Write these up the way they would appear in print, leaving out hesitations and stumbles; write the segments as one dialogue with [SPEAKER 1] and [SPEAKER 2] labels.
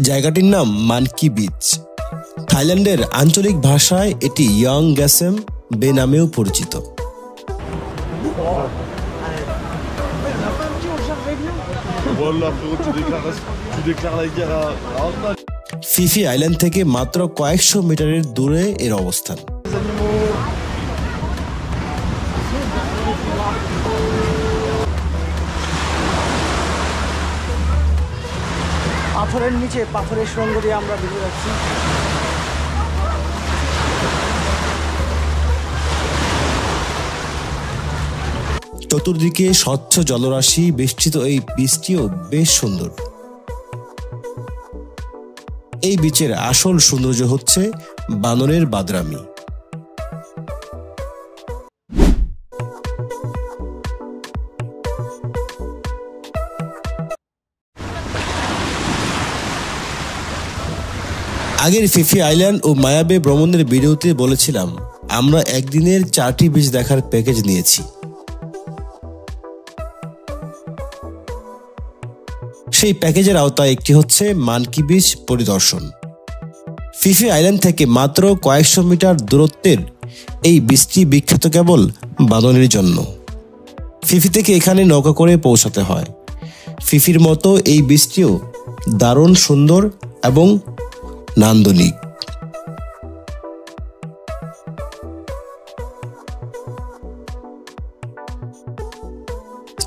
[SPEAKER 1] জায়গাটির নাম monkey beach. থাইল্যান্ডের আঞ্চলিক ভাষায় এটি ইয়ং গ্যাসেম বে নামেও পরিচিত। ফি ফি আইল্যান্ড থেকে মাত্র কয়েকশো মিটারের দূরে এর অবস্থান।
[SPEAKER 2] পাথরের নিচে পাথরের সুড়ঙ্গ দিয়ে আমরা বেরিয়ে যাচ্ছি।
[SPEAKER 1] চতুর্দিকে স্বচ্ছ জলরাশি বেষ্টিত এই বিচটিও বেশ সুন্দর। এই বিচের আসল সৌন্দর্য হচ্ছে বানরের বাদরামি। আগের ফিফি আইল্যান্ড ও মায়াবে ভ্রমণের ভিডিওতে বলেছিলাম আমরা একদিনের 4টি বিচ দেখার প্যাকেজ নিয়েছি। সেই প্যাকেজের আওতায় একটি হচ্ছে মানকি বিচ পরিদর্শন। ফিফি আইল্যান্ড থেকে মাত্র কয়েকশো মিটার দূরত্বের এই বিচটি বিখ্যাত কেবল বানরের জন্য। ফিফি থেকে এখানে নৌকা করে পৌঁছাতে হয়। ফিফির মতো এই বিচটিও দারুণ সুন্দর এবং নান্দনিক।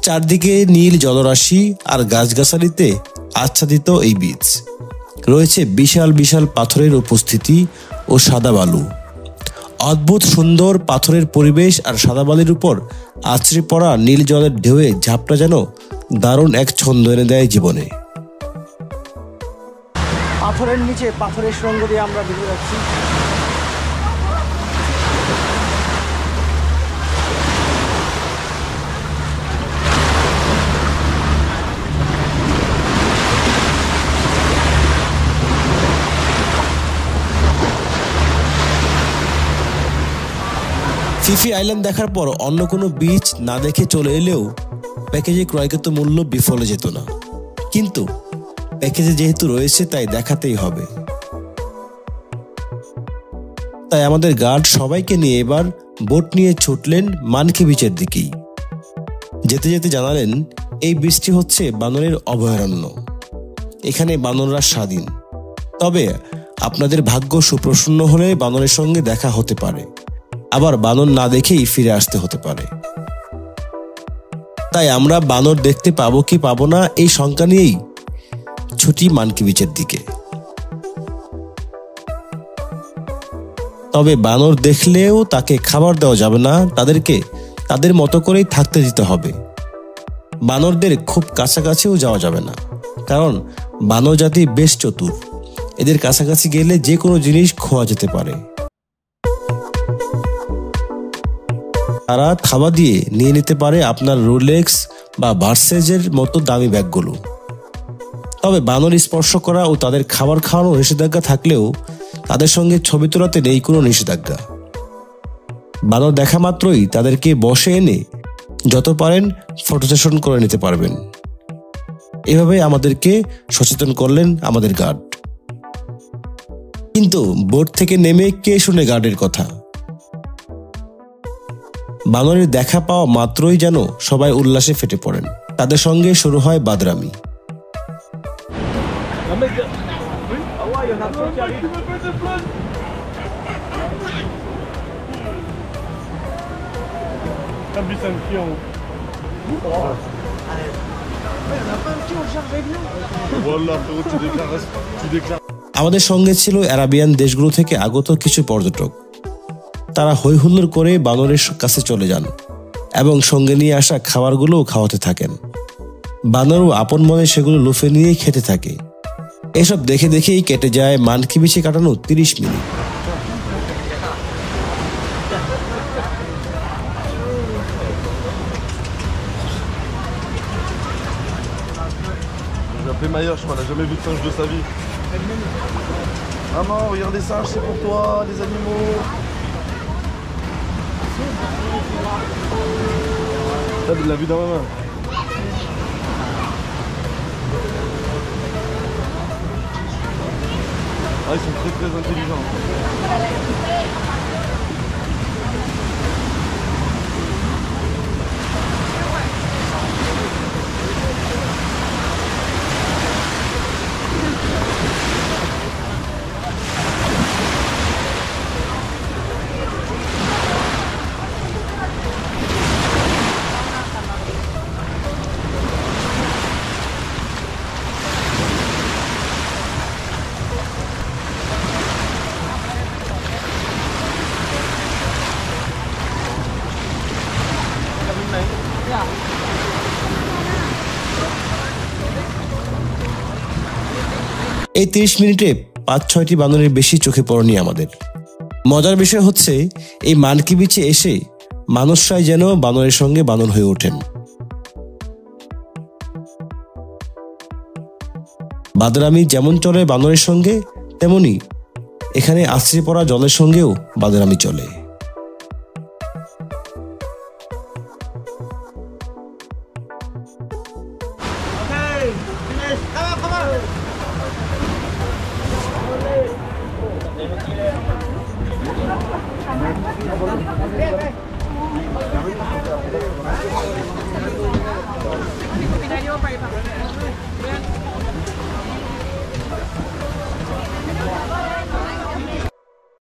[SPEAKER 1] চারদিকে নীল জলরাশি আর গাছগাছালিতে আচ্ছাদিত এই বিচ। রয়েছে বিশাল বিশাল পাথরের উপস্থিতি ও সাদা বালু। অদ্ভুত সুন্দর পাথরের পরিবেশ আর সাদা বালির উপর আছড়ে পড়া নীল জলের ঢেউয়ে ঝাপটা যেন দারুণ এক ছন্দ এনে দেয় জীবনে।
[SPEAKER 2] পাথরের নিচে পাথরের সুড়ঙ্গ দিয়ে আমরা বেরিয়ে যাচ্ছি।
[SPEAKER 1] ফিফি আইল্যান্ড দেখার পর অন্য কোনো বিচ না দেখে চলে এলেও প্যাকেজে ক্রয়কৃত মূল্য বিফলে যেত না, কিন্তু প্যাকেজে যেহেতু রয়েছে তাই দেখাতেই হবে। তাই আমাদের গার্ড সবাইকে নিয়ে এবার বোট নিয়ে ছুটলেন মানকি বিচের দিকেই। যেতে যেতে জানালেন এই বিচটি হচ্ছে বানরের অভয়ারণ্য, এখানে বানররা স্বাধীন। তবে আপনাদের ভাগ্য সুপ্রসন্ন হলে বানরের সঙ্গে দেখা হতে পারে, আবার বানর না দেখেই ফিরে আসতে হতে পারে। তাই আমরা বানর দেখতে পাবো কি পাবো না এই শঙ্কা নিয়েই ছুটি মানকি বিচের দিকে। তবে বানর দেখলেও তাকে খাবার দেওয়া যাবে না, তাদেরকে তাদের মতো করেই থাকতে দিতে হবে। বানরদের খুব কাছাকাছিও যাওয়া যাবে না, কারণ বানর জাতি বেশ চতুর, এদের কাছাকাছি গেলে যে কোনো জিনিস খোয়া যেতে পারে। তারা থাবা দিয়ে নিয়ে নিতে পারে আপনার রোলেক্স বা ভার্সেজের মতো দামি ব্যাগগুলো। তবে বানর স্পর্শ করা ও তাদের খাবার খাওয়ানো নিষেধাজ্ঞা থাকলেও তাদের সঙ্গে ছবি তোলাতে নেই কোনো নিষেধাজ্ঞা। বানর দেখা মাত্রই তাদেরকে বসে এনে যত পারেন ফটো সেশন করে নিতে পারবেন। এভাবে আমাদেরকে সচেতন করলেন আমাদের গার্ড। কিন্তু বোট থেকে নেমে কে শুনে গার্ডের কথা? বানরের দেখা পাওয়া মাত্রই যেন সবাই উল্লাসে ফেটে পড়েন, তাদের সঙ্গে শুরু হয় বাদরামি। আমাদের সঙ্গে ছিল আরাবিয়ান দেশগুলো থেকে আগত কিছু পর্যটক। তারা হৈ হুল্লোড় করে বানরের কাছে চলে যান এবং সঙ্গে নিয়ে আসা খাবারগুলোও খাওয়াতে থাকেন। বানরও আপন মনে সেগুলো লুফে নিয়ে খেতে থাকে। এসব দেখে দেখেই কেটে যায় মানকি বিচে কাটানো 30 minute.
[SPEAKER 3] J'ai Maillard, on n'a jamais vu de singe de sa vie. Maman, regarde les singes, c'est pour toi, les animaux. Il l'a vu dans ma main. Ah, ils sont très très intelligents.
[SPEAKER 1] এই 30 মিনিটে 5-6টি বানরের বেশি চোখে পড়েনি আমাদের। মজার বিষয় হচ্ছে এই মানকি বিচে এসে মানুষরাই যেন বানরের সঙ্গে বানর হয়ে ওঠেন। বাদরামি যেমন চলে বানরের সঙ্গে, তেমনি এখানে আছড়ে পড়া জলের সঙ্গেও বাদরামি চলে।